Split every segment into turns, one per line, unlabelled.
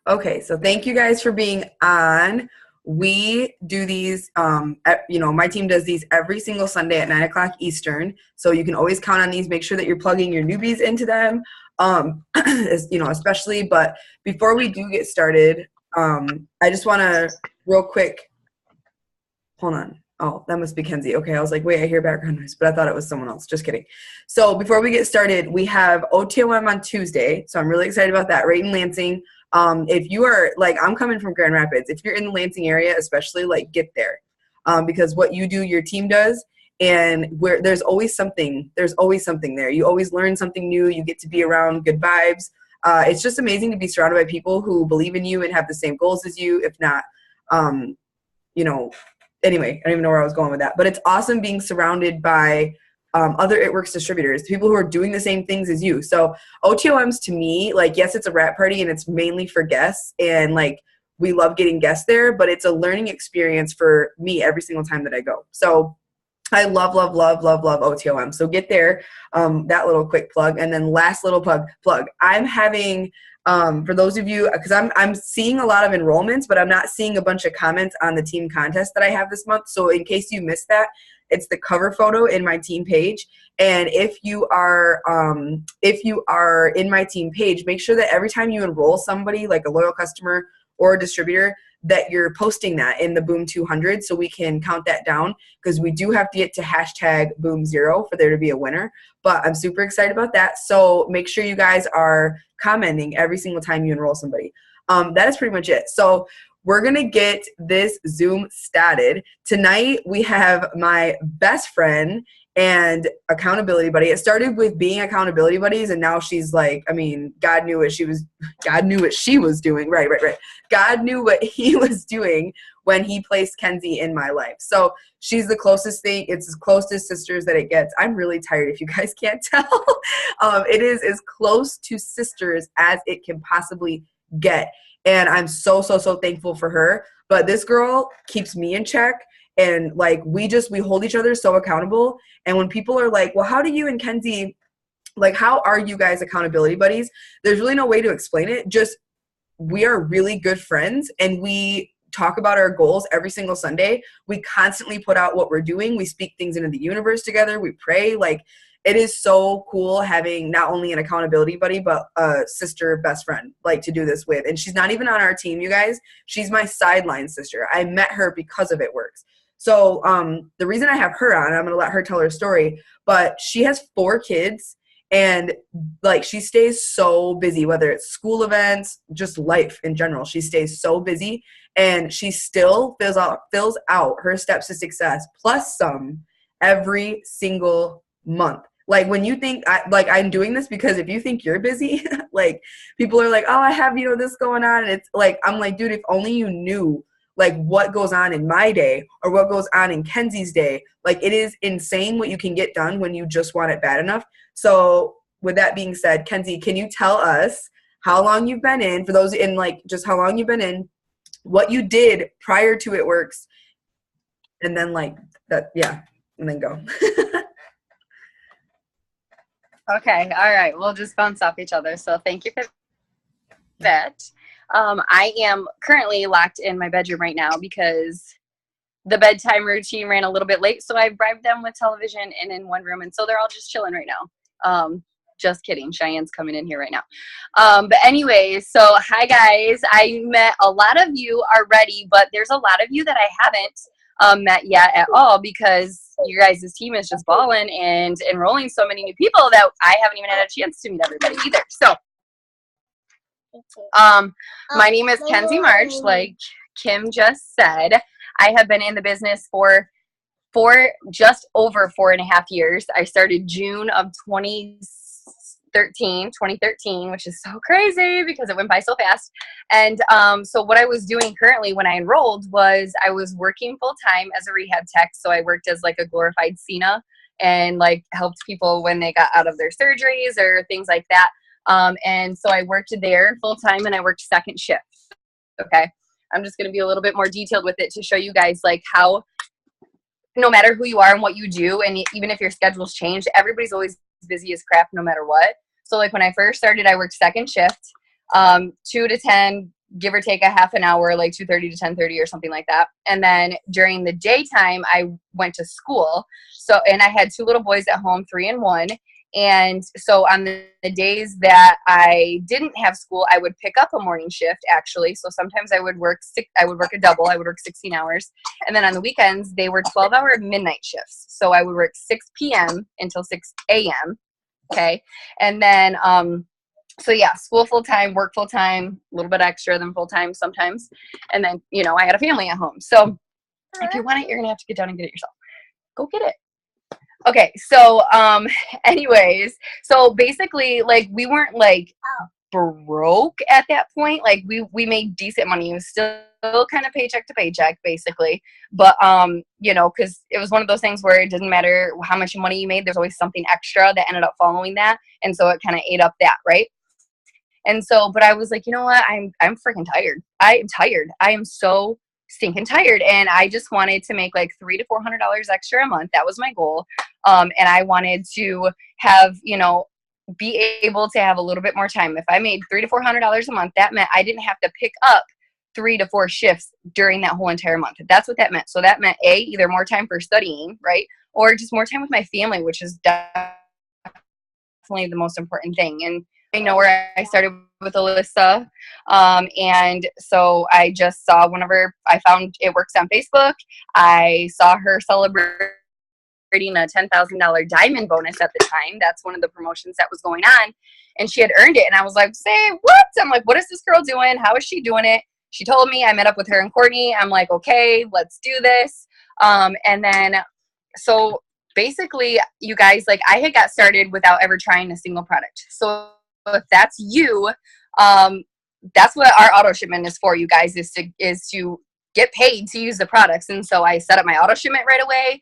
Okay, so thank you guys for being on. We do these, my team does these every single Sunday at 9 o'clock Eastern. So you can always count on these. Make sure that you're plugging your newbies into them, especially. But before we do get started, I just want to real quick, hold on. Oh, that must be Kenzie. Okay, I was like, wait, I hear background noise, but I thought it was someone else. Just kidding. So before we get started, we have OTOM on Tuesday. So I'm really excited about that. Right in Lansing. If you are, like, I'm coming from Grand Rapids. If you're in the Lansing area, especially, like, get there. Because what you do, your team does. And there's always something there. You always learn something new. You get to be around good vibes. It's just amazing to be surrounded by people who believe in you and have the same goals as you, if not, anyway, I don't even know where I was going with that. But it's awesome being surrounded by other It Works distributors, people who are doing the same things as you. So OTOMs to me, like, yes, it's a wrap party and it's mainly for guests. And, like, we love getting guests there, but it's a learning experience for me every single time that I go. So I love OTOM. So get there, that little quick plug. And then last little plug. I'm having for those of you, because I'm seeing a lot of enrollments, but I'm not seeing a bunch of comments on the team contest that I have this month. So in case you missed that, it's the cover photo in my team page. And if you are in my team page, make sure that every time you enroll somebody, like a loyal customer or a distributor, that you're posting that in the Boom 200 so we can count that down, because we do have to get to hashtag Boom 0 for there to be a winner. But I'm super excited about that. So make sure you guys are commenting every single time you enroll somebody. That is pretty much it. So we're going to get this Zoom started. Tonight we have my best friend and accountability buddy. It started with being accountability buddies, and now she's like, I mean, God knew what she was doing. Right. God knew what he was doing when he placed Kenzie in my life. So she's the closest thing. It's as close as sisters that it gets. I'm really tired if you guys can't tell. It is as close to sisters as it can possibly get. And I'm so thankful for her. But this girl keeps me in check. And, like, we hold each other so accountable. And when people are like, well, how do you and Kenzie, like, how are you guys accountability buddies? There's really no way to explain it. Just, we are really good friends, and we talk about our goals every single Sunday. We constantly put out what we're doing. We speak things into the universe together. We pray. Like, it is so cool having not only an accountability buddy, but a sister best friend, like, to do this with. And she's not even on our team, you guys. She's my sideline sister. I met her because of It Works. So the reason I have her on, I'm going to let her tell her story, but she has 4 kids, and, like, she stays so busy, whether it's school events, just life in general. She stays so busy, and she still fills out her steps to success plus some every single month. Like, when you think, I'm doing this because if you think you're busy, like, people are like, oh, I have, this going on. And it's like, I'm like, dude, if only you knew, like, what goes on in my day or what goes on in Kenzie's day. Like, it is insane what you can get done when you just want it bad enough. So with that being said, Kenzie, can you tell us how long you've been in, for those in, like, just how long you've been in, what you did prior to It Works, and then, like, that, yeah, and then go.
Okay. All right. We'll just bounce off each other. So thank you for that. I am currently locked in my bedroom right now because the bedtime routine ran a little bit late. So I bribed them with television and in one room. And so they're all just chilling right now. Just kidding. Cheyenne's coming in here right now. But anyway, so hi guys. I met a lot of you already, but there's a lot of you that I haven't met yet at all, because your guys' team is just balling and enrolling so many new people that I haven't even had a chance to meet everybody either. So my name is Kenzie March, like Kim just said. I have been in the business for just over 4.5 years. I started June of 2013, which is so crazy because it went by so fast. And so what I was doing currently when I enrolled was I was working full time as a rehab tech. So I worked as, like, a glorified CNA and, like, helped people when they got out of their surgeries or things like that. And so I worked there full time, and I worked second shift. Okay. I'm just going to be a little bit more detailed with it to show you guys, like, how no matter who you are and what you do, and even if your schedule's changed, everybody's always busy as crap no matter what. So, like, when I first started, I worked second shift, 2 to 10, give or take a half an hour, like 2:30 to 10:30 or something like that. And then during the daytime, I went to school. So, and I had 2 little boys at home, 3 and 1. And so on the days that I didn't have school, I would pick up a morning shift actually. So sometimes I would work a double, I would work 16 hours. And then on the weekends, they were 12-hour midnight shifts. So I would work 6 p.m. until 6 a.m. Okay. And then, so yeah, school full-time, work full-time, a little bit extra than full-time sometimes. And then, you know, I had a family at home. So if you want it, you're going to have to get down and get it yourself. Go get it. Okay. So, anyways, so basically like we weren't like broke at that point. Like we made decent money. It was still kind of paycheck to paycheck basically. But, you know, cause it was one of those things where it didn't matter how much money you made. There's always something extra that ended up following that. And so it kind of ate up that. Right. And so, but I was like, you know what? I'm freaking tired. I am tired. I am so stinking tired. And I just wanted to make like $300 to $400 extra a month. That was my goal. And I wanted to have, you know, be able to have a little bit more time. If I made $300 to $400 a month, that meant I didn't have to pick up 3 to 4 shifts during that whole entire month. That's what that meant. So that meant either more time for studying, right? Or just more time with my family, which is definitely the most important thing. And I know where I started with Alyssa. And so I just saw I found it works on Facebook. I saw her celebrating a $10,000 diamond bonus at the time. That's one of the promotions that was going on. And she had earned it. And I was like, say what? I'm like, what is this girl doing? How is she doing it? She told me. I met up with her and Courtney. I'm like, okay, let's do this. And then, so basically, you guys, like I had got started without ever trying a single product. So if that's you, that's what our auto shipment is for, you guys, is to get paid to use the products. And so I set up my auto shipment right away.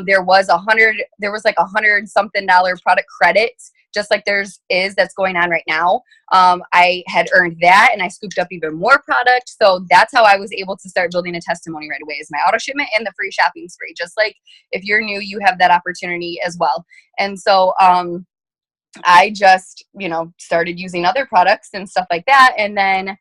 There was like $100 something product credit, just like that's going on right now. I had earned that and I scooped up even more product. So that's how I was able to start building a testimony right away, is my auto shipment and the free shopping spree. Just like if you're new, you have that opportunity as well. And so, I just, you know, started using other products and stuff like that. And then,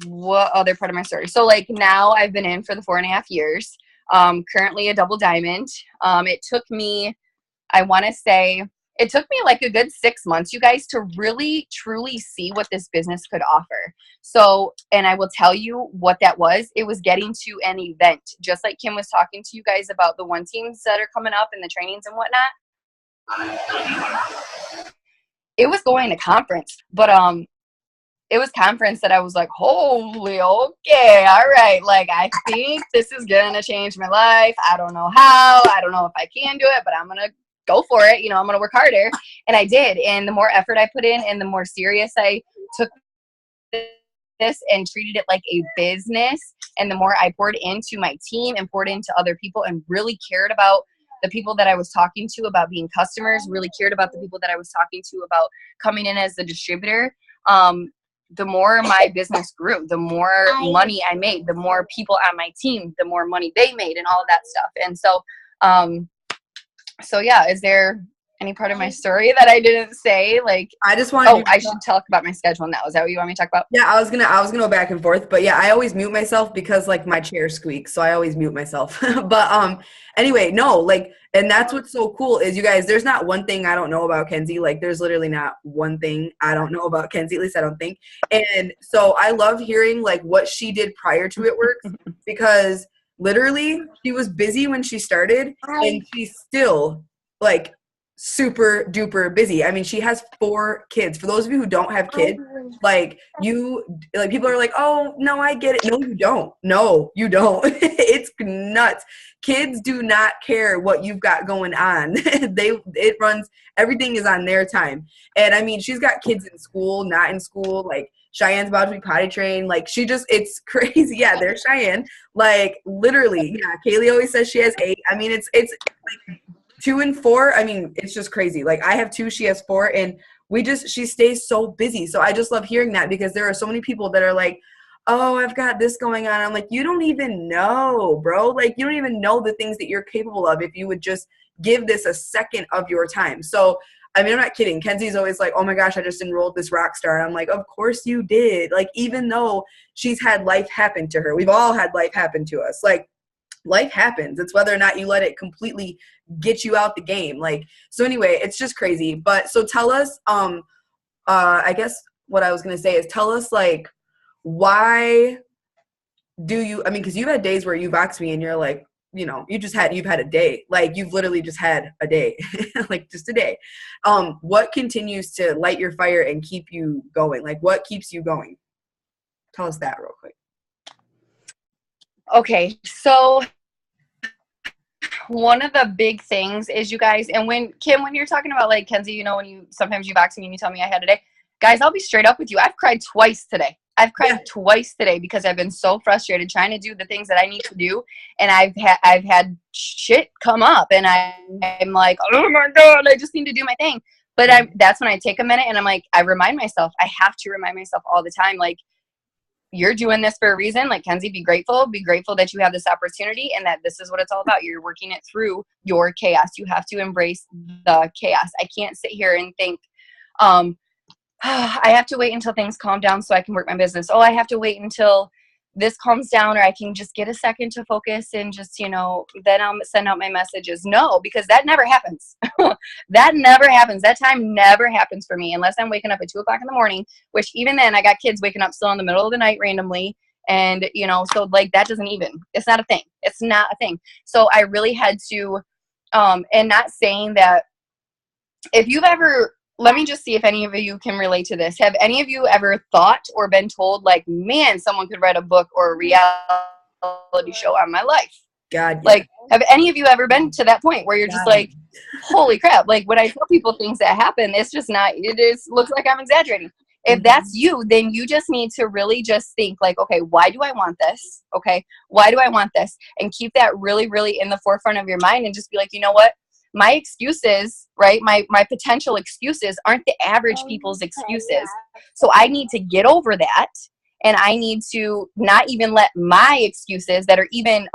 what other part of my story? So like now I've been in for the 4.5 years, currently a double diamond. It took me, I want to say it took me like a good 6 months, you guys, to really truly see what this business could offer. So, and I will tell you what that was. It was getting to an event, just like Kim was talking to you guys about the one teams that are coming up and the trainings and whatnot. It was going to conference, but it was conference that I was like, holy, okay, all right, like I think this is gonna change my life. I don't know how, I don't know if I can do it, but I'm gonna go for it. You know, I'm gonna work harder. And I did. And the more effort I put in and the more serious I took this and treated it like a business, and the more I poured into my team and poured into other people and really cared about the people that I was talking to about being customers, really cared about the people that I was talking to about coming in as the distributor, the more my business grew, the more money I made, the more people on my team, the more money they made, and all of that stuff. And so yeah, is there any part of my story that I didn't say? Like,
I just wanted
I should talk about my schedule now. Is that what you want me to talk about?
Yeah, I was gonna go back and forth, but yeah, I always mute myself because like my chair squeaks, so I always mute myself. But anyway, no, like, and that's what's so cool is, you guys, there's not one thing I don't know about Kenzie. Like, there's literally not one thing I don't know about Kenzie, at least I don't think. And so I love hearing like what she did prior to It Works, because literally she was busy when she started, and she's still like super duper busy. I mean, she has 4 kids. For those of you who don't have kids, like people are like, oh no, I get it. No, you don't. No, you don't. It's nuts. Kids do not care what you've got going on. It runs, everything is on their time. And I mean, she's got kids in school, not in school. Like Cheyenne's about to be potty trained. Like it's crazy. Yeah, there's Cheyenne. Like literally, yeah. Kaylee always says she has 8. I mean, it's like 2 and 4. I mean, it's just crazy. Like I have 2, she has 4, and she stays so busy. So I just love hearing that, because there are so many people that are like, oh, I've got this going on. I'm like, you don't even know, bro. Like you don't even know the things that you're capable of if you would just give this a second of your time. So I mean, I'm not kidding. Kenzie's always like, oh my gosh, I just enrolled this rock star. And I'm like, of course you did. Like, even though she's had life happen to her, we've all had life happen to us. Like, life happens. It's whether or not you let it completely get you out the game. Like, so anyway, it's just crazy. But so tell us, I guess what I was going to say is tell us, like, why do you, I mean, because you've had days where you box me and you're like, you know, you've had a day. Like, you've literally just had a day, like just a day. What continues to light your fire and keep you going? Like, what keeps you going? Tell us that real quick.
Okay, so one of the big things is, you guys, and when you're talking about, like, Kenzie, you know, when you sometimes you box me and you tell me I had a day, guys, I'll be straight up with you. I've cried twice today. Twice today because I've been so frustrated trying to do the things that I need to do, and I've had shit come up, and I'm like, oh my god, I just need to do my thing. But that's when I take a minute and I'm like, I remind myself. I have to remind myself all the time, like, you're doing this for a reason. Like, Kenzie, be grateful that you have this opportunity and that this is what it's all about. You're working it through your chaos. You have to embrace the chaos. I can't sit here and think, I have to wait until things calm down so I can work my business. Oh, I have to wait until this calms down, or I can just get a second to focus and just, you know, then I'll send out my messages. No, because that never happens. That never happens. That time never happens for me unless I'm waking up at 2 o'clock in the morning, which even then I got kids waking up still in the middle of the night randomly. And, you know, so like that doesn't even, it's not a thing. It's not a thing. So I really had to, and not saying that if you've ever, let me just see if any of you can relate to this. Have any of you ever thought or been told, like, man, someone could write a book or a reality show on my life?
God, yeah.
Like, have any of you ever been to that point where you're just like, holy crap, like, when I tell people things that happen, it's just not, looks like I'm exaggerating. If that's you, then you just need to really just think, like, okay, why do I want this? Okay, why do I want this? And keep that really, really in the forefront of your mind, and just be like, you know what? My excuses, right? My potential excuses aren't the average people's excuses. So I need to get over that. And I need to not even let my excuses that are even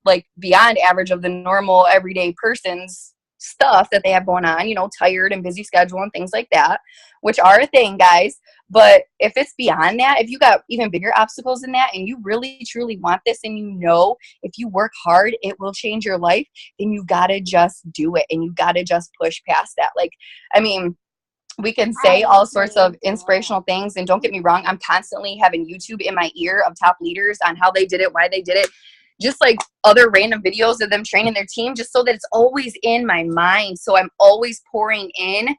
like beyond average of the normal everyday person's stuff that they have going on, you know, tired and busy schedule and things like that, which are a thing, guys. But if it's beyond that, if you got even bigger obstacles than that, and you really truly want this, and you know if you work hard it will change your life, then you gotta just do it, and you gotta just push past that. Like, I mean, we can say all sorts of inspirational things, and don't get me wrong, I'm constantly having YouTube in my ear of top leaders on how they did it, why they did it, just like other random videos of them training their team, just so that it's always in my mind. So I'm always pouring in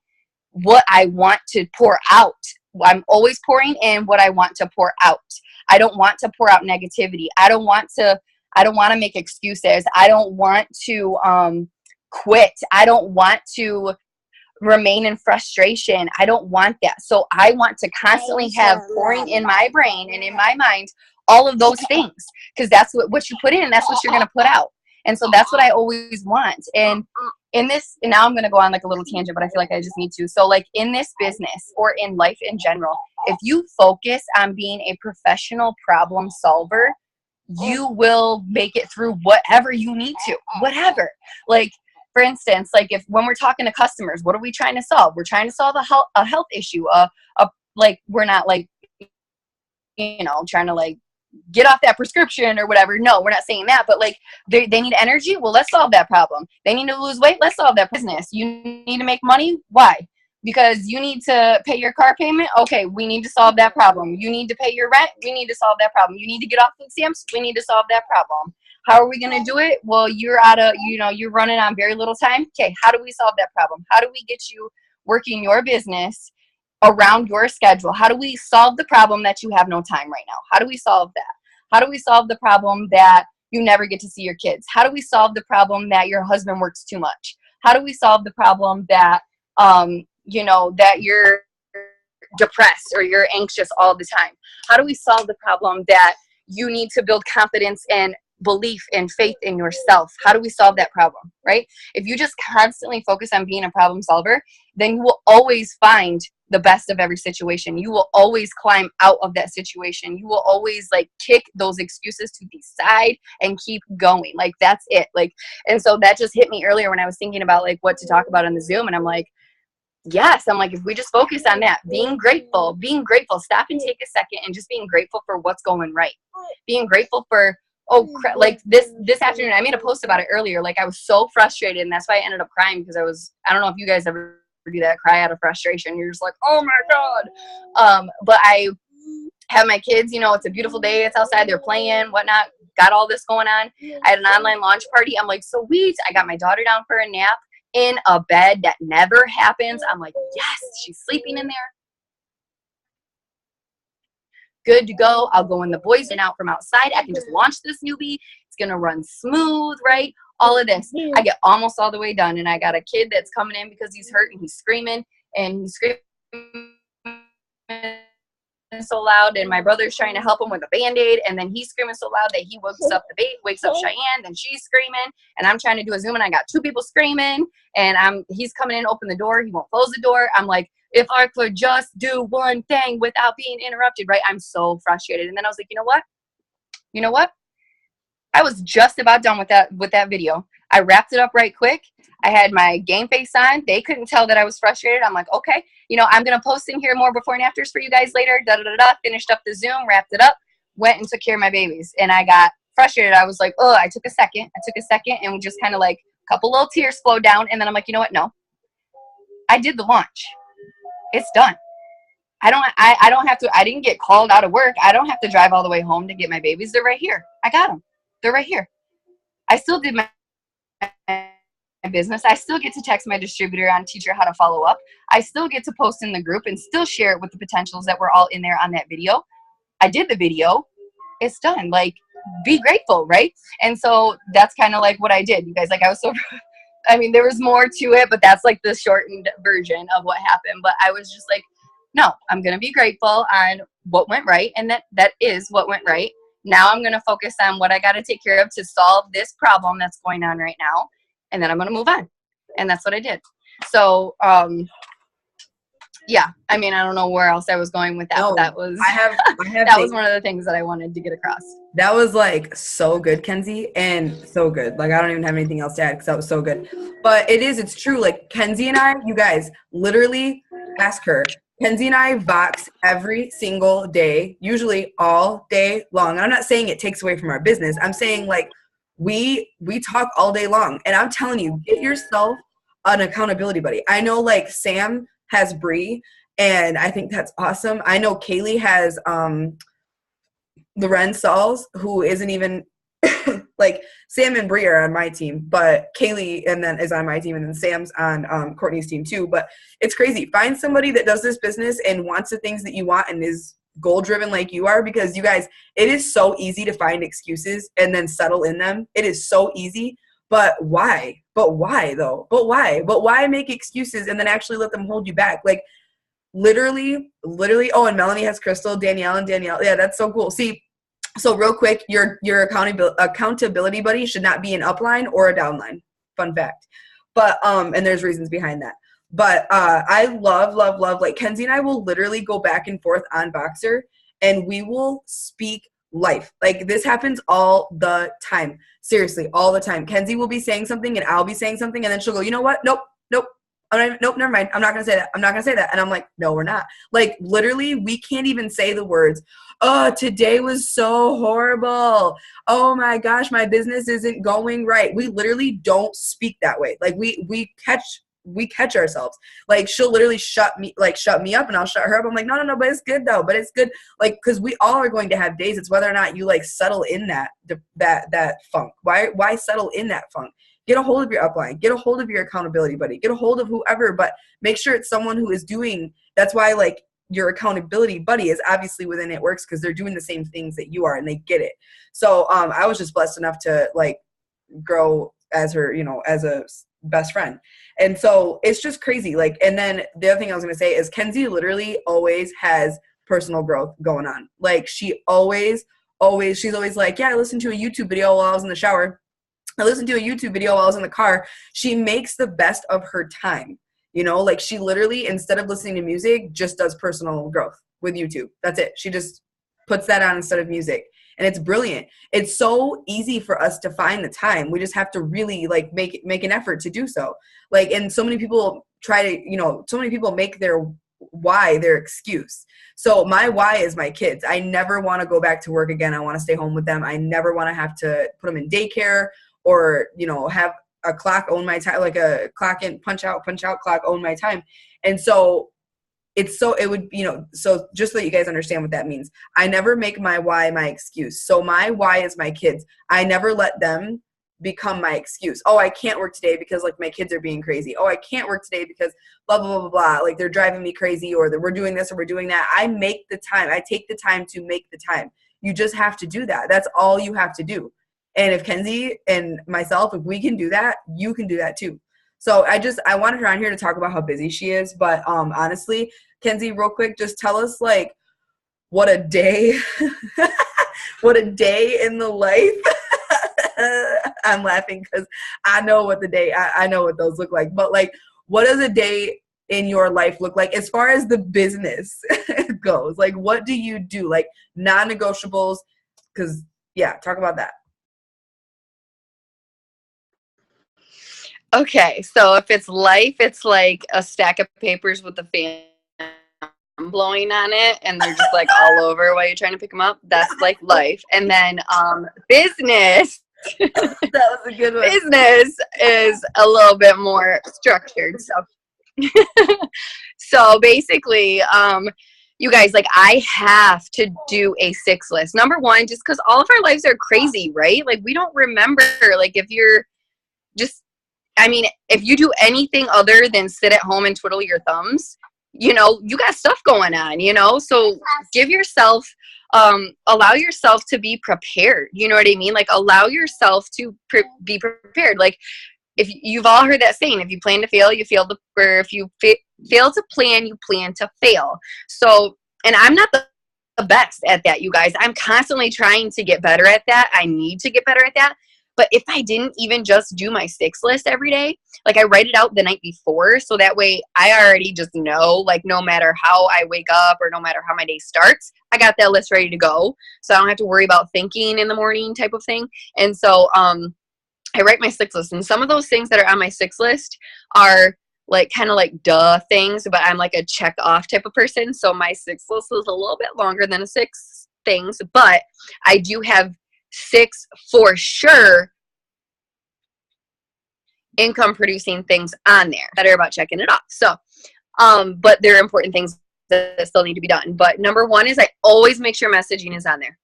what I want to pour out. I'm always pouring in what I want to pour out. I don't want to pour out negativity. I don't want to make excuses. I don't want to quit. I don't want to remain in frustration. I don't want that. So I want to constantly have pouring in my brain and in my mind all of those things, because that's what you put in, and that's what you're going to put out. And so that's what I always want. And in this, and now I'm going to go on like a little tangent, but I feel like I just need to. So like in this business or in life in general, if you focus on being a professional problem solver, you will make it through whatever you need to, whatever. Like, for instance, like when we're talking to customers, what are we trying to solve? We're trying to solve a health issue. Like, we're not like, you know, trying to like get off that prescription or whatever. No, we're not saying that, but like they need energy. Well, let's solve that problem. They need to lose weight. Let's solve that business. You need to make money. Why? Because you need to pay your car payment. Okay, we need to solve that problem. You need to pay your rent. We need to solve that problem. You need to get off food stamps. We need to solve that problem. How are we going to do it? Well, you're you're running on very little time. Okay, how do we solve that problem? How do we get you working your business around your schedule? How do we solve the problem that you have no time right now? How do we solve that? How do we solve the problem that you never get to see your kids? How do we solve the problem that your husband works too much? How do we solve the problem that, that you're depressed or you're anxious all the time? How do we solve the problem that you need to build confidence and belief and faith in yourself? How do we solve that problem, right? If you just constantly focus on being a problem solver, then you will always find the best of every situation. You will always climb out of that situation. You will always like kick those excuses to the side and keep going. Like, that's it. Like, and so that just hit me earlier when I was thinking about like what to talk about on the Zoom. And I'm like, yes, I'm like, if we just focus on that, being grateful, stop and take a second and just being grateful for what's going right. Being grateful for, like this afternoon, I made a post about it earlier. Like I was so frustrated, and that's why I ended up crying, because I don't know if you guys ever do that, cry out of frustration. You're just like, oh my God. But I have my kids, it's a beautiful day. It's outside. They're playing, whatnot. Got all this going on. I had an online launch party. I'm like, sweet. I got my daughter down for a nap in a bed that never happens. I'm like, yes, she's sleeping in there. Good to go. I'll go when the boys are out from outside. I can just launch this newbie. It's going to run smooth, right? All of this. I get almost all the way done, and I got a kid that's coming in because he's hurt, and he's screaming so loud, and my brother's trying to help him with a band-aid, and then he's screaming so loud that he wakes up Cheyenne, then she's screaming, and I'm trying to do a Zoom, and I got two people screaming, and he's coming in, open the door, he won't close the door. I'm like, if I could just do one thing without being interrupted, right? I'm so frustrated. And then I was like, you know what? I was just about done with that video. I wrapped it up right quick. I had my game face on. They couldn't tell that I was frustrated. I'm like, okay, I'm going to post in here more before and afters for you guys later. Finished up the Zoom, wrapped it up, went and took care of my babies. And I got frustrated. I was like, oh, I took a second and just kind of like a couple little tears flowed down. And then I'm like, you know what? No, I did the launch. It's done. I don't have to, I didn't get called out of work. I don't have to drive all the way home to get my babies. They're right here. I got them. They're right here. I still did my business. I still get to text my distributor and teach her how to follow up. I still get to post in the group and still share it with the potentials that were all in there on that video. I did the video. It's done. Like, be grateful, right? And so that's kind of like what I did. You guys, like, I was so, I mean, there was more to it, but that's like the shortened version of what happened. But I was just like, no, I'm going to be grateful on what went right. And that is what went right. Now I'm going to focus on what I got to take care of to solve this problem that's going on right now. And then I'm going to move on. And that's what I did. So, yeah, I mean, I don't know where else I was going with that.
No,
but that was,
I have
that was one of the things that I wanted to get across.
That was like so good, Kenzie, and so good. Like, I don't even have anything else to add because that was so good. But it's true. Like, Kenzie and I, you guys, literally ask her. Kenzie and I Vox every single day, usually all day long. And I'm not saying it takes away from our business. I'm saying, like, we talk all day long. And I'm telling you, get yourself an accountability buddy. I know, like, Sam has Bree, and I think that's awesome. I know Kaylee has Loren Sauls, who isn't even like, Sam and Bree are on my team, but Kaylee and then is on my team, and then Sam's on Courtney's team too. But it's crazy. Find somebody that does this business and wants the things that you want and is goal driven like you are, because you guys, it is so easy to find excuses and then settle in them. It is so easy. But why? But why though? But why make excuses and then actually let them hold you back? Like, literally. Oh, and Melanie has Crystal, Danielle. Yeah, that's so cool. See, so real quick, your accountability buddy should not be an upline or a downline. Fun fact. But and there's reasons behind that. But I love, like, Kenzie and I will literally go back and forth on Voxer, and we will speak life. Like, this happens all the time. Seriously, all the time. Kenzie will be saying something and I'll be saying something, and then she'll go, you know what? Nope. Nope, never mind. I'm not going to say that. And I'm like, no, we're not. Like, literally, we can't even say the words, oh, today was so horrible. Oh my gosh, my business isn't going right. We literally don't speak that way. Like, we catch ourselves. Like, she'll literally shut me up, and I'll shut her up. I'm like, no, but it's good though. But it's good. Like, cause we all are going to have days. It's whether or not you, like, settle in that funk. Why settle in that funk? Get a hold of your upline, get a hold of your accountability buddy, get a hold of whoever, but make sure it's someone who is doing, that's why, like, your accountability buddy is obviously within It Works, because they're doing the same things that you are and they get it. So I was just blessed enough to, like, grow as her, as a best friend. And so it's just crazy. Like, and then the other thing I was going to say is Kenzie literally always has personal growth going on. Like, she's always like, yeah, I listened to a YouTube video while I was in the shower. I listened to a YouTube video while I was in the car. She makes the best of her time. Like, she literally, instead of listening to music, just does personal growth with YouTube. That's it. She just puts that on instead of music. And it's brilliant. It's so easy for us to find the time. We just have to really like make an effort to do so. Like, and so many people try to, you know, so many people make their why their excuse. So my why is my kids. I never want to go back to work again. I want to stay home with them. I never want to have to put them in daycare or, you know, have a clock own my time, like a clock in, punch out clock own my time. And so it would, you know, so just so that you guys understand what that means, I never make my why my excuse. So my why is my kids. I never let them become my excuse. Oh, I can't work today because like my kids are being crazy. Oh, I can't work today because blah, blah, blah, blah, blah. Like they're driving me crazy, or that we're doing this or we're doing that. I make the time. I take the time to make the time. You just have to do that. That's all you have to do. And if Kenzie and myself, if we can do that, you can do that too. So I wanted her on here to talk about how busy she is. But honestly, Kenzie, real quick, just tell us like what a day, what a day in the life. I'm laughing because I know what I know what those look like. But like, what does a day in your life look like as far as the business goes? Like, what do you do? Like non-negotiables? Because yeah, talk about that.
Okay, so if it's life, it's like a stack of papers with a fan blowing on it, and they're just like all over while you're trying to pick them up. That's like life. And then business.
That was a good one.
Business is a little bit more structured. So basically, you guys, like I have to do a 6 list. Number one, just because all of our lives are crazy, right? Like we don't remember, like if you're just, I mean, if you do anything other than sit at home and twiddle your thumbs, you know, you got stuff going on, you know, so give yourself, allow yourself to be prepared. You know what I mean? Like allow yourself to be prepared. Like if you've all heard that saying, if you plan to fail, you fail to, or if you fail to plan, you plan to fail. So, and I'm not the best at that, you guys. I'm constantly trying to get better at that. I need to get better at that. But if I didn't even just do my 6 list every day, like I write it out the night before, so that way I already just know, like no matter how I wake up or no matter how my day starts, I got that list ready to go. So I don't have to worry about thinking in the morning type of thing. And so I write my 6 list. And some of those things that are on my 6 list are like kind of like duh things, but I'm like a check off type of person. So my 6 list is a little bit longer than a 6 things, but I do have 6 for sure income producing things on there that are about checking it off. So, but there are important things that still need to be done. But number one is I always make sure messaging is on there.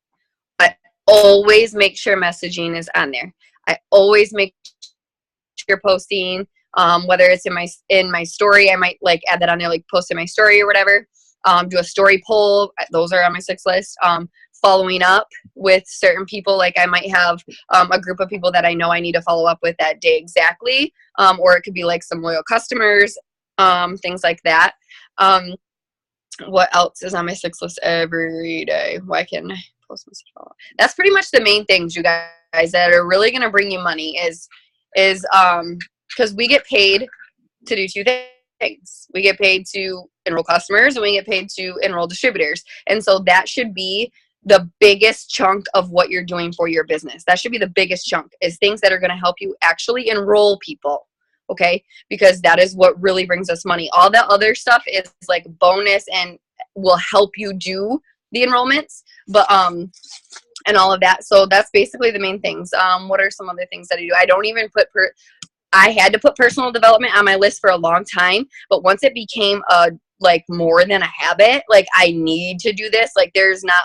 I always make sure messaging is on there. I always make sure posting, whether it's in my story, I might like add that on there, like post in my story or whatever. Do a story poll. Those are on my 6 list. Following up with certain people, like I might have a group of people that I know I need to follow up with that day exactly, or it could be like some loyal customers, things like that. What else is on my 6 list every day? Why can't I post message follow up? That's pretty much the main things, you guys, that are really going to bring you money is because we get paid to do 2 things. We get paid to enroll customers and we get paid to enroll distributors. And so that should be the biggest chunk of what you're doing for your business. That should be the biggest chunk, is things that are going to help you actually enroll people. Okay. Because that is what really brings us money. All that other stuff is like bonus and will help you do the enrollments, but, and all of that. So that's basically the main things. What are some other things that I do? I don't even put I had to put personal development on my list for a long time, but once it became like more than a habit, like I need to do this. Like there's not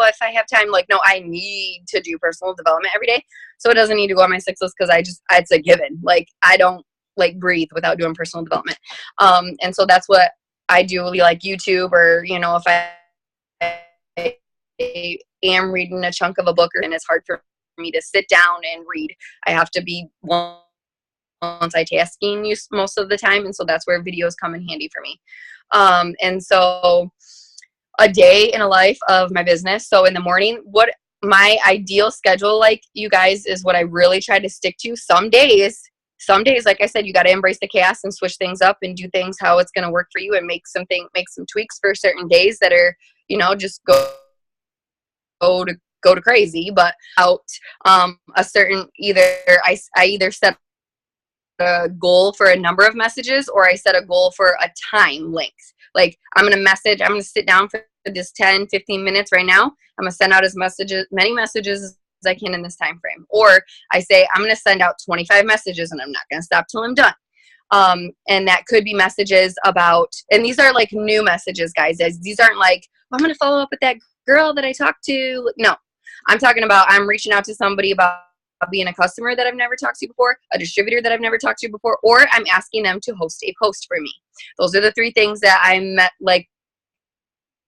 if I have time, like, no, I need to do personal development every day. So it doesn't need to go on my 6 list because it's a given. Like I don't like breathe without doing personal development. And so that's what I do, like YouTube, or, you know, if I am reading a chunk of a book and it's hard for me to sit down and read, I have to be multitasking most of the time, and so that's where videos come in handy for me. And so a day in a life of my business. So in the morning, what my ideal schedule, like, you guys, is what I really try to stick to. Some days, like I said, you got to embrace the chaos and switch things up and do things how it's going to work for you, and make some tweaks for certain days that are, you know, just go go to crazy, but out a certain I either set a goal for a number of messages, or I set a goal for a time length. Like I'm going to sit down for this 10, 15 minutes right now. I'm going to send out many messages as I can in this time frame. Or I say, I'm going to send out 25 messages and I'm not going to stop till I'm done. And that could be messages about, and these are like new messages, guys. These aren't like, I'm going to follow up with that girl that I talked to. No, I'm talking about, I'm reaching out to somebody about being a customer that I've never talked to before, a distributor that I've never talked to before, or I'm asking them to host a post for me. Those are the three things that like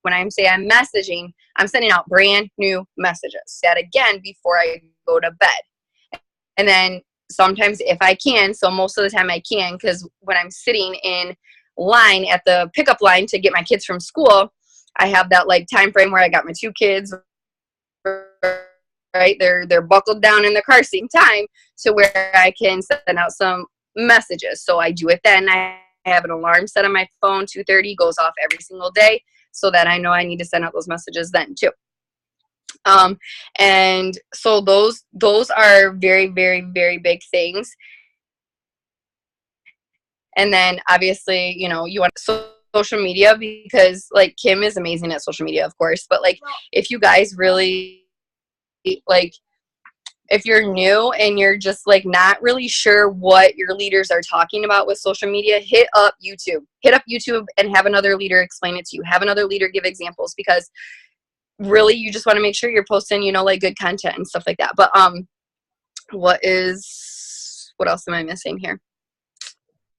when I'm messaging, I'm sending out brand new messages. That again, before I go to bed. And then sometimes if I can, so most of the time I can, because when I'm sitting in line at the pickup line to get my kids from school, I have that like time frame where I got my two kids, right? They're buckled down in the car seat in time to where I can send out some messages. So I do it then. I have an alarm set on my phone, 2:30, goes off every single day, so that I know I need to send out those messages then too. And so those are very, very, very big things. And then obviously, you know, you want social media, because like Kim is amazing at social media, of course, but like if you guys really like, if you're new and you're just like not really sure what your leaders are talking about with social media, hit up YouTube and have another leader explain it to you. Have another leader give examples, because really you just want to make sure you're posting, you know, like good content and stuff like that. But what else am I missing here?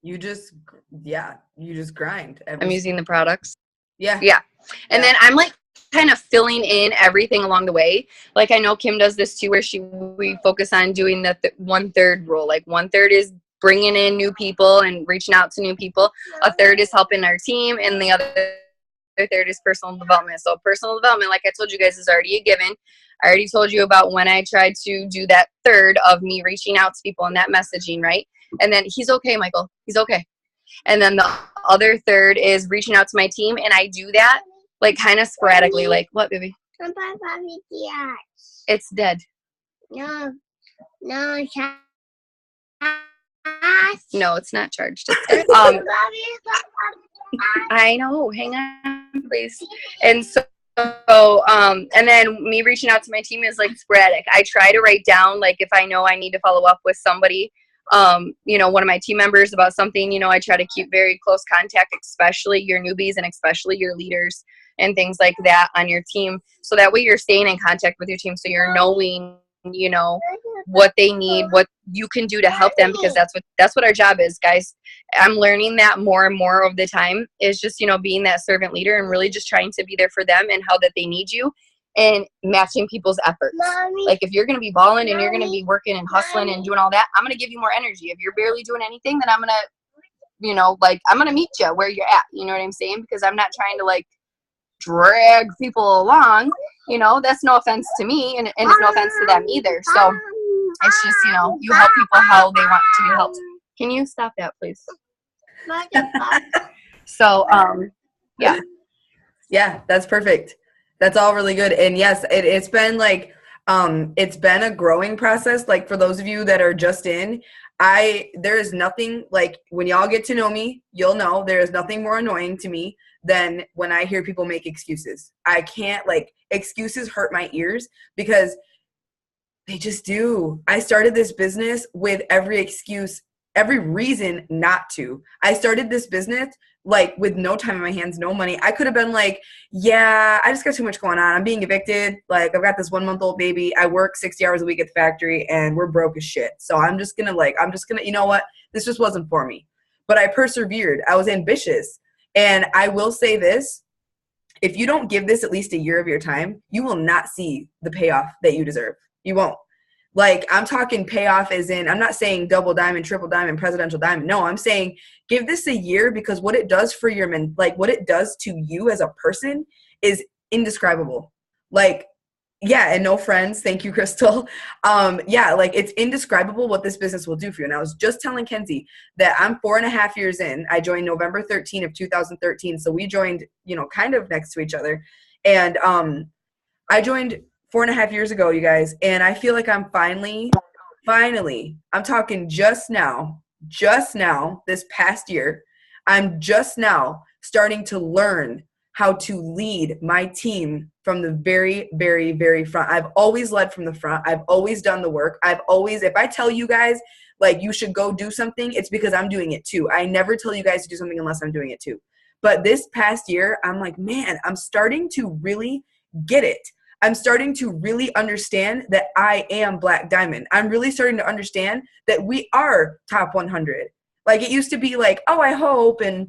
You just grind.
I'm using the products.
Yeah.
And then I'm like kind of filling in everything along the way. Like I know Kim does this too, where we focus on doing the 1/3 rule. Like 1/3 is bringing in new people and reaching out to new people. A third is helping our team, and the other third is personal development. So personal development, like I told you guys, is already a given. I already told you about when I tried to do that third of me reaching out to people and that messaging, right? And then he's okay, Michael. He's okay. And then the other third is reaching out to my team, and I do that like kind of sporadically. Like what, baby? It's dead.
No,
No, it's not charged. It's dead. I know. Hang on, please. And so, and then me reaching out to my team is like sporadic. I try to write down, like if I know I need to follow up with somebody, you know, one of my team members about something, you know, I try to keep very close contact, especially your newbies and especially your leaders and things like that on your team. So that way you're staying in contact with your team. So you're knowing, you know, what they need, what you can do to help them, because that's what our job is, guys. I'm learning that more and more over the time, is just, you know, being that servant leader and really just trying to be there for them and how that they need you, and matching people's efforts. Like if you're going to be balling and you're going to be working and hustling and doing all that, I'm going to give you more energy. If you're barely doing anything, then I'm going to, you know, like I'm going to meet you where you're at. You know what I'm saying? Because I'm not trying to like drag people along, you know. That's no offense to me, and it's no offense to them either. So it's just, you know, you help people how they want to be helped. Can you stop that, please? So
yeah, that's perfect. That's all really good. And yes, it's been like it's been a growing process. Like for those of you that are just in, there is nothing, like when y'all get to know me, you'll know there is nothing more annoying to me than when I hear people make excuses. I can't, like, excuses hurt my ears because they just do. I started this business with every excuse, every reason not to. I started this business like with no time in my hands, no money. I could have been like, yeah, I just got too much going on. I'm being evicted. Like I've got this 1-month-old baby. I work 60 hours a week at the factory and we're broke as shit. So I'm just gonna, you know what? This just wasn't for me. But I persevered. I was ambitious. And I will say this, if you don't give this at least a year of your time, you will not see the payoff that you deserve. You won't. Like, I'm talking payoff as in, I'm not saying double diamond, triple diamond, presidential diamond. No, I'm saying give this a year, because what it does for your men, like what it does to you as a person is indescribable. Like, yeah, and no friends. Thank you, Crystal. Yeah, like it's indescribable what this business will do for you. And I was just telling Kenzie that I'm 4.5 years in. I joined November 13 of 2013. So we joined, you know, kind of next to each other. And I joined 4.5 years ago, you guys. And I feel like I'm finally, I'm talking just now, this past year, I'm just now starting to learn how to lead my team from the very, very, very front. I've always led from the front. I've always done the work. If I tell you guys, like, you should go do something, it's because I'm doing it too. I never tell you guys to do something unless I'm doing it too. But this past year, I'm like, man, I'm starting to really get it. I'm starting to really understand that I am Black Diamond. I'm really starting to understand that we are top 100. Like, it used to be like, oh, I hope, and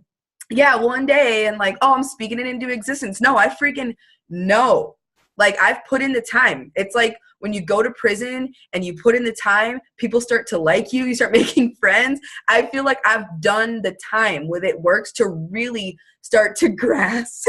yeah, one day, and like, oh, I'm speaking it into existence. No, I freaking know. Like, I've put in the time. It's like when you go to prison and you put in the time, people start to like you. You start making friends. I feel like I've done the time with it works to really start to grasp.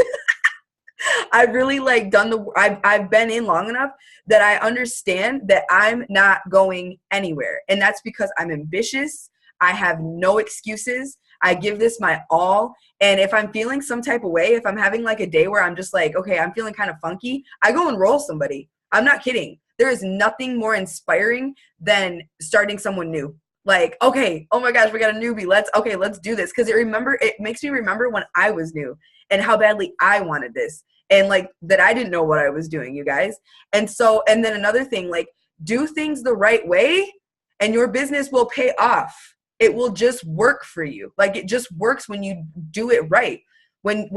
I've really like I've been in long enough that I understand that I'm not going anywhere. And that's because I'm ambitious. I have no excuses. I give this my all. And if I'm feeling some type of way, if I'm having like a day where I'm just like, okay, I'm feeling kind of funky, I go and roll somebody. I'm not kidding. There is nothing more inspiring than starting someone new. Like, okay, oh my gosh, we got a newbie. Let's do this. Cause it makes me remember when I was new and how badly I wanted this. And like that I didn't know what I was doing, you guys. And then another thing, like, do things the right way and your business will pay off. It will just work for you. Like, it just works when you do it right. When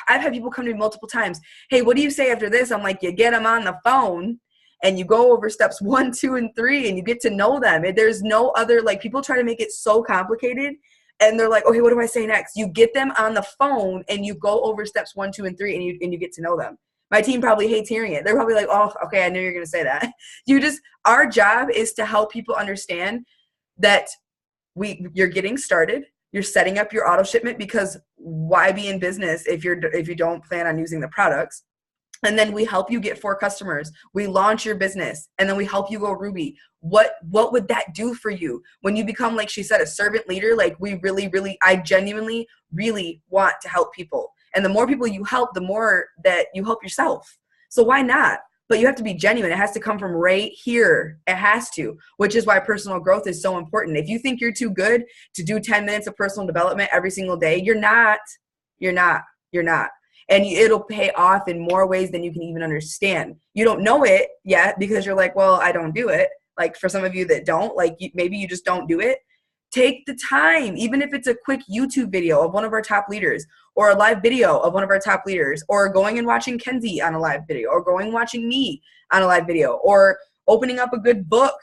I've had people come to me multiple times, hey, what do you say after this? I'm like, you get them on the phone and you go over steps 1, 2, and 3 and you get to know them. And there's no other, like, people try to make it so complicated. And they're like, okay, what do I say next? You get them on the phone and you go over steps 1, 2, and 3 and you get to know them. My team probably hates hearing it. They're probably like, oh, okay, I knew you were going to say that. Our job is to help people understand that you're getting started. You're setting up your auto shipment, because why be in business if you don't plan on using the products? And then we help you get 4 customers. We launch your business, and then we help you go Ruby. What would that do for you when you become, like she said, a servant leader? Like, I genuinely really want to help people. And the more people you help, the more that you help yourself. So why not? But you have to be genuine. It has to come from right here. It has to, which is why personal growth is so important. If you think you're too good to do 10 minutes of personal development every single day, you're not. And it'll pay off in more ways than you can even understand. You don't know it yet because you're like, well, I don't do it. Like, for some of you that don't, like, maybe you just don't do it. Take the time, even if it's a quick YouTube video of one of our top leaders, or a live video of one of our top leaders, or going and watching Kenzie on a live video, or going and watching me on a live video, or opening up a good book.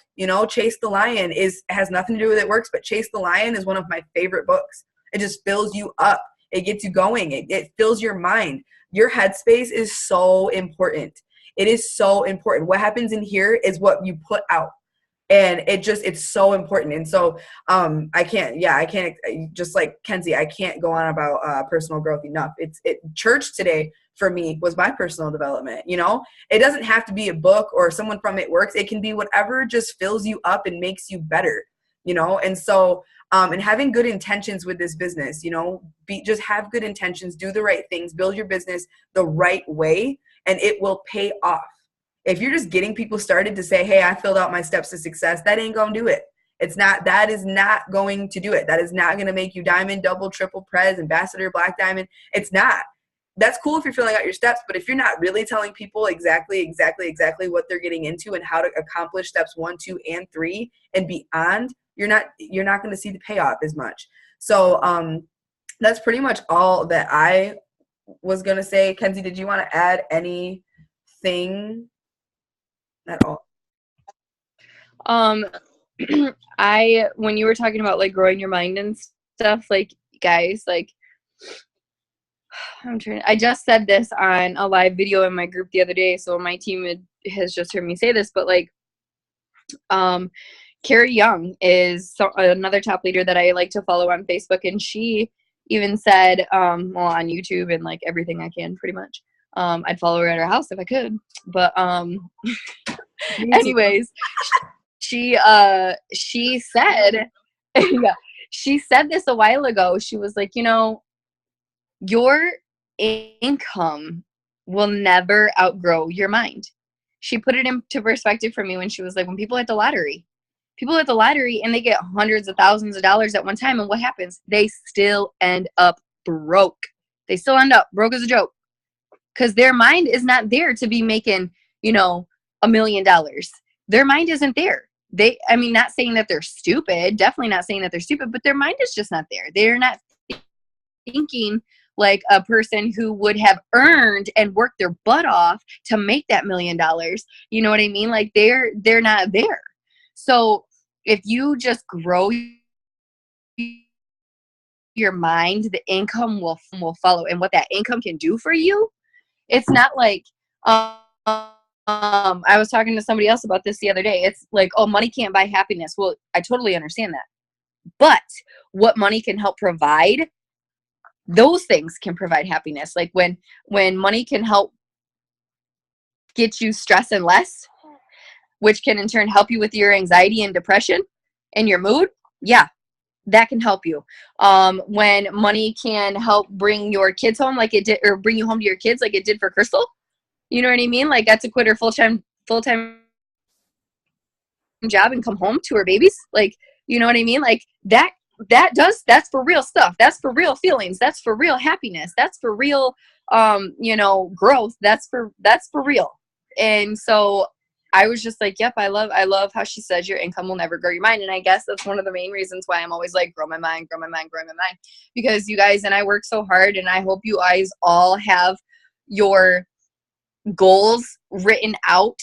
Chase the Lion has nothing to do with It Works, but Chase the Lion is one of my favorite books. It just fills you up. It gets you going. It fills your mind. Your headspace is so important. It is so important. What happens in here is what you put out. And it's so important. And so I can't, just like Kenzie, I can't go on about personal growth enough. Church today for me was my personal development. It doesn't have to be a book or someone from It Works. It can be whatever just fills you up and makes you better, and so and having good intentions with this business, just have good intentions, do the right things, build your business the right way, and it will pay off. If you're just getting people started to say, hey, I filled out my steps to success, that ain't going to do it. That is not going to do it. That is not going to make you diamond, double, triple, prez, ambassador, Black Diamond. It's not. That's cool if you're filling out your steps, but if you're not really telling people exactly what they're getting into and how to accomplish steps 1, 2, and 3 and beyond, you're not going to see the payoff as much. So that's pretty much all that I was going to say. Kenzie, did you want to add anything at all?
When you were talking about like growing your mind and stuff, like, guys, like, I just said this on a live video in my group the other day, so my team has just heard me say this, but like, Carrie Young is another top leader that I like to follow on Facebook, and she even said, on YouTube and like everything I can, pretty much, I'd follow her at her house if I could, but anyways, she said, yeah, she said this a while ago. She was like, your income will never outgrow your mind. she put it into perspective for me when she was like, when people hit the lottery and they get hundreds of thousands of dollars at one time, and what happens? They still end up broke. They still end up broke as a joke, because their mind is not there to be making, $1 million. Their mind isn't there. Not saying that they're stupid, definitely not saying that they're stupid, but their mind is just not there. They're not thinking like a person who would have earned and worked their butt off to make that $1 million. You know what I mean? Like they're not there. So if you just grow your mind, the income will follow. And what that income can do for you, it's not like, I was talking to somebody else about this the other day. It's like, oh, money can't buy happiness. Well, I totally understand that. But what money can help provide, those things can provide happiness. Like when money can help get you stress and less, which can in turn help you with your anxiety and depression and your mood. Yeah, that can help you. When money can help bring your kids home like it did, or bring you home to your kids like it did for Crystal. You know what I mean? Like got to quit her full-time job and come home to her babies. Like, you know what I mean? Like that's for real stuff. That's for real feelings. That's for real happiness. That's for real, growth. That's for real. And so I was just like, yep, I love how she says your income will never grow your mind. And I guess that's one of the main reasons why I'm always like, grow my mind, because you guys and I work so hard, and I hope you guys all have your goals written out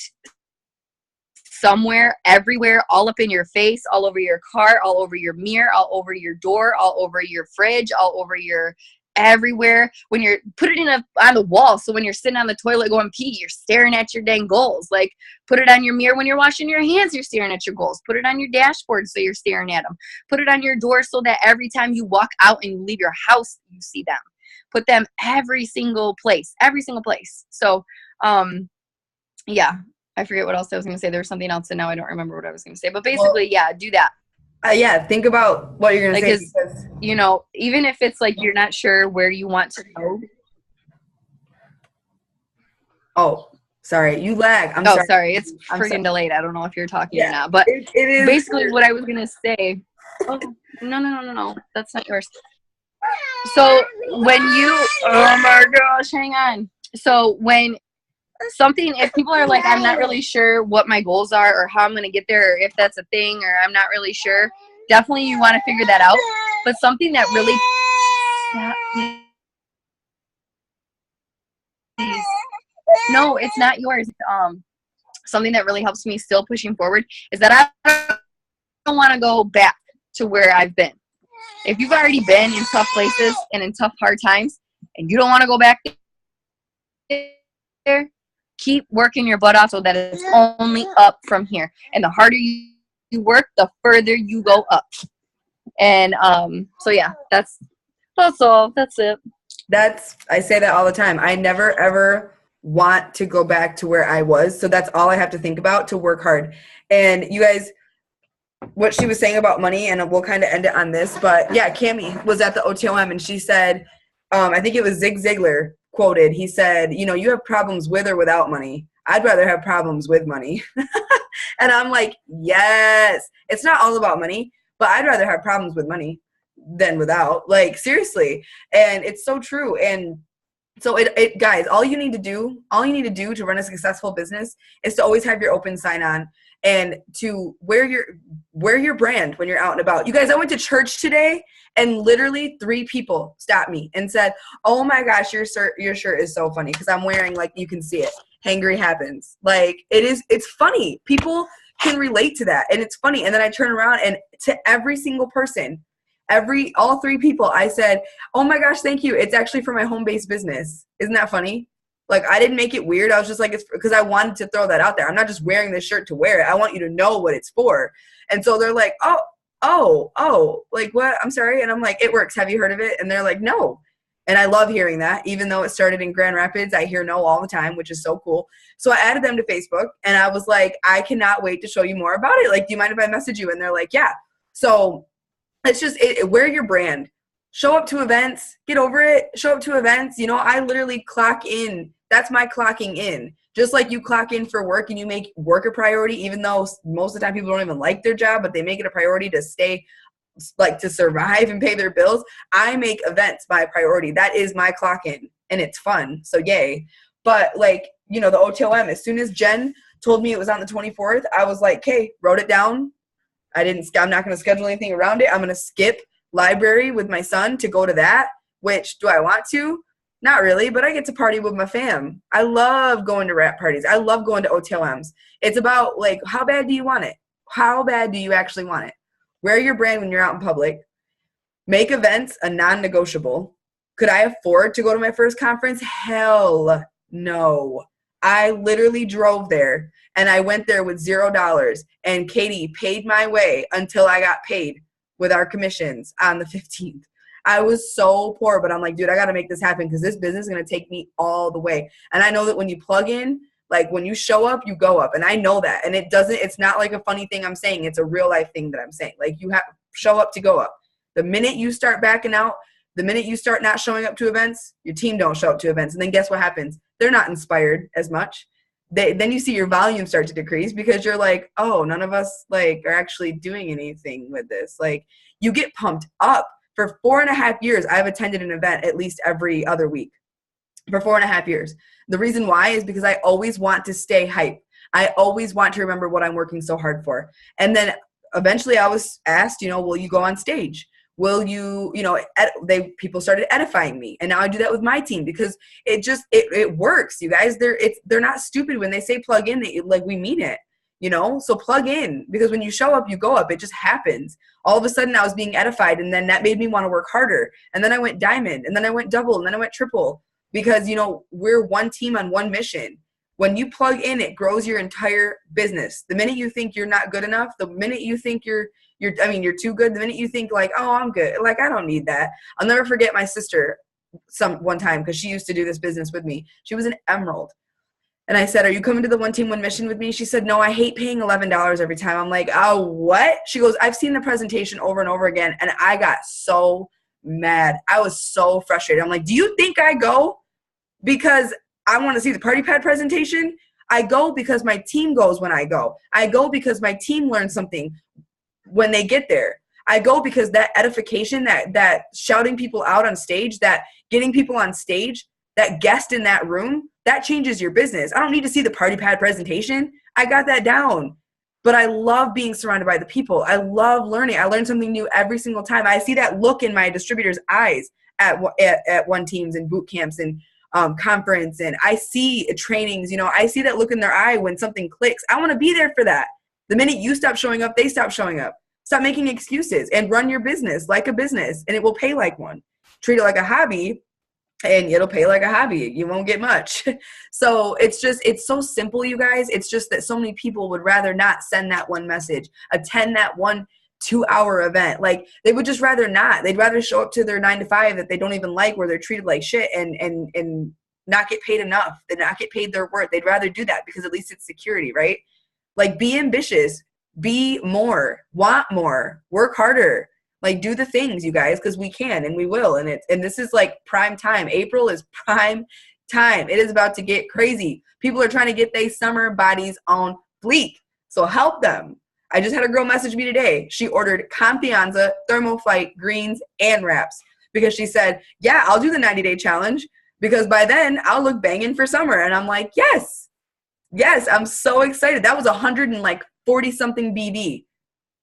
somewhere, everywhere, all up in your face, all over your car, all over your mirror, all over your door, all over your fridge, all over your everywhere. When you're put it on the wall, so when you're sitting on the toilet going pee, you're staring at your dang goals. Like put it on your mirror when you're washing your hands, you're staring at your goals. Put it on your dashboard so you're staring at them. Put it on your door so that every time you walk out and you leave your house, you see them. Put them every single place. So yeah, I forget what else I was going to say. There was something else, and now I don't remember what I was going to say. But basically, yeah, do that.
Think about what you're going to say.
Because, even if it's like you're not sure where you want to go.
Oh, sorry. You lag. I'm
sorry. It's freaking delayed. I don't know if you're talking or not. But
it is
basically what I was going to say. Oh, no. That's not yours. So when you, oh my gosh, hang on. So when if people are like, I'm not really sure what my goals are or how I'm going to get there, or if that's a thing, or I'm not really sure, definitely you want to figure that out. But something that really, no, it's not yours. Something that really helps me still pushing forward is that I don't want to go back to where I've been. If you've already been in tough places and in tough, hard times, and you don't want to go back there, keep working your butt off so that it's only up from here. And the harder you work, the further you go up. And so yeah, that's all. That's it.
I say that all the time. I never ever want to go back to where I was. So that's all I have to think about, to work hard. And you guys, what she was saying about money, and we'll kind of end it on this, but yeah, Cammie was at the OTOM and she said, I think it was Zig Ziglar quoted, he said, you have problems with or without money. I'd rather have problems with money. And I'm like, yes, it's not all about money, but I'd rather have problems with money than without, like seriously. And it's so true. And so it guys, all you need to do to run a successful business is to always have your open sign on and to wear your brand when you're out and about. You guys, I went to church today and literally 3 people stopped me and said, oh my gosh, your shirt is so funny, because I'm wearing, like, you can see it, Hangry Happens. Like it's funny. People can relate to that, and it's funny. And then I turn around and to every single person, all 3 people, I said, oh my gosh, thank you. It's actually for my home-based business. Isn't that funny? Like, I didn't make it weird. I was just like, it's because I wanted to throw that out there. I'm not just wearing this shirt to wear it. I want you to know what it's for. And so they're like, oh, like what? I'm sorry. And I'm like, it works. Have you heard of it? And they're like, no. And I love hearing that. Even though it started in Grand Rapids, I hear no all the time, which is so cool. So I added them to Facebook, and I was like, I cannot wait to show you more about it. Like, do you mind if I message you? And they're like, yeah. So it's just wear your brand. Show up to events. Get over it. Show up to events. I literally clock in. That's my clocking in. Just like you clock in for work and you make work a priority, even though most of the time people don't even like their job, but they make it a priority to stay, like, to survive and pay their bills. I make events my priority. That is my clock in, and it's fun. So yay. But like, you know, the OTOM, as soon as Jen told me it was on the 24th, I was like, okay, wrote it down. I'm not going to schedule anything around it. I'm going to skip library with my son to go to that, which, do I want to? Not really, but I get to party with my fam. I love going to rap parties. I love going to OTLMs. It's about, like, how bad do you want it? How bad do you actually want it? Wear your brand when you're out in public. Make events a non-negotiable. Could I afford to go to my first conference? Hell no. I literally drove there, and I went there with $0, and Katie paid my way until I got paid with our commissions on the 15th. I was so poor, but I'm like, dude, I got to make this happen because this business is going to take me all the way. And I know that when you plug in, like, when you show up, you go up. And I know that. And it's not like a funny thing I'm saying. It's a real life thing that I'm saying. Like, you have to show up to go up. The minute you start backing out, the minute you start not showing up to events, your team don't show up to events. And then guess what happens? They're not inspired as much. Then you see your volume start to decrease because you're like, oh, none of us, like, are actually doing anything with this. Like, you get pumped up. For 4.5 years, I've attended an event at least every other week. For 4.5 years. The reason why is because I always want to stay hype. I always want to remember what I'm working so hard for. And then eventually I was asked, you know, will you go on stage? Will you, you know, people started edifying me. And now I do that with my team because it works, you guys. They're not stupid when they say plug in, we mean it. You know, so plug in, because when you show up, you go up. It just happens. All of a sudden I was being edified, and then that made me want to work harder. And then I went diamond, and then I went double, and then I went triple, because, you know, we're one team on one mission. When you plug in, it grows your entire business. The minute you think you're not good enough, the minute you think you're too good, the minute you think, like, oh, I'm good, like, I don't need that. I'll never forget my sister one time, because she used to do this business with me. She was an emerald. And I said, are you coming to the one team, one mission with me? She said, no, I hate paying $11 every time. I'm like, oh, what? She goes, I've seen the presentation over and over again. And I got so mad. I was so frustrated. I'm like, do you think I go because I want to see the party pad presentation? I go because my team goes when I go. I go because my team learns something when they get there. I go because that edification, that shouting people out on stage, that getting people on stage, that guest in that room, that changes your business. I don't need to see the party pad presentation. I got that down. But I love being surrounded by the people. I love learning. I learn something new every single time. I see that look in my distributors' eyes at one teams and boot camps and conference, and I see trainings. You know, I see that look in their eye when something clicks. I want to be there for that. The minute you stop showing up, they stop showing up. Stop making excuses and run your business like a business, and it will pay like one. Treat it like a hobby, and it'll pay like a hobby. You won't get much. So it's so simple, you guys. It's just that so many people would rather not send that one message, attend that 1-2 hour event. Like, they would just rather not. They'd rather show up to their 9-to-5 that they don't even like, where they're treated like shit and not get paid enough. They not get paid their worth. They'd rather do that because at least it's security, right? Like, be ambitious, be more, want more, work harder. Like, do the things, you guys, because we can and we will. And this is like prime time. April is prime time. It is about to get crazy. People are trying to get their summer bodies on fleek. So help them. I just had a girl message me today. She ordered Confianza, Thermoflight, greens, and wraps because she said, yeah, I'll do the 90-day challenge because by then I'll look banging for summer. And I'm like, yes, I'm so excited. That was 140 something BD.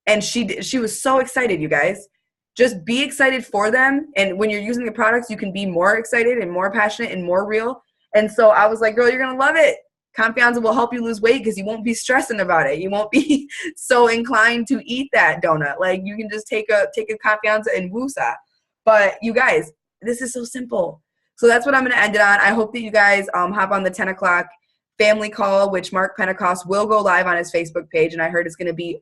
And she was so excited, you guys. Just be excited for them. And when you're using the products, you can be more excited and more passionate and more real. And so I was like, girl, you're going to love it. Confianza will help you lose weight because you won't be stressing about it. You won't be so inclined to eat that donut. Like, you can just take a Confianza and woosah. But you guys, this is so simple. So that's what I'm going to end it on. I hope that you guys hop on the 10 o'clock family call, which Mark Pentecost will go live on his Facebook page. And I heard it's going to be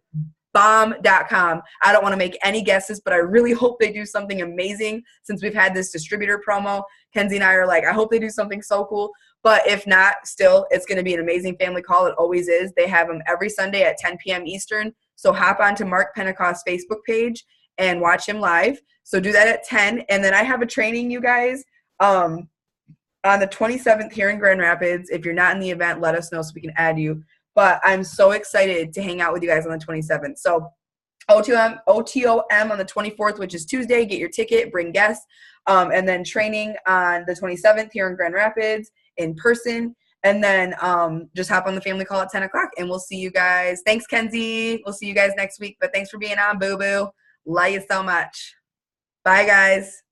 bomb.com. I don't want to make any guesses, but I really hope they do something amazing since we've had this distributor promo. Kenzie and I are like, I hope they do something so cool. But if not, still, it's going to be an amazing family call. It always is. They have them every Sunday at 10 p.m. Eastern. So hop on to Mark Pentecost's Facebook page and watch him live. So do that at 10. And then I have a training, you guys. on the 27th here in Grand Rapids. If you're not in the event, let us know so we can add you. But I'm so excited to hang out with you guys on the 27th. So OTOM on the 24th, which is Tuesday. Get your ticket, bring guests. And then training on the 27th here in Grand Rapids in person. And then just hop on the family call at 10 o'clock. And we'll see you guys. Thanks, Kenzie. We'll see you guys next week. But thanks for being on, boo-boo. Love you so much. Bye, guys.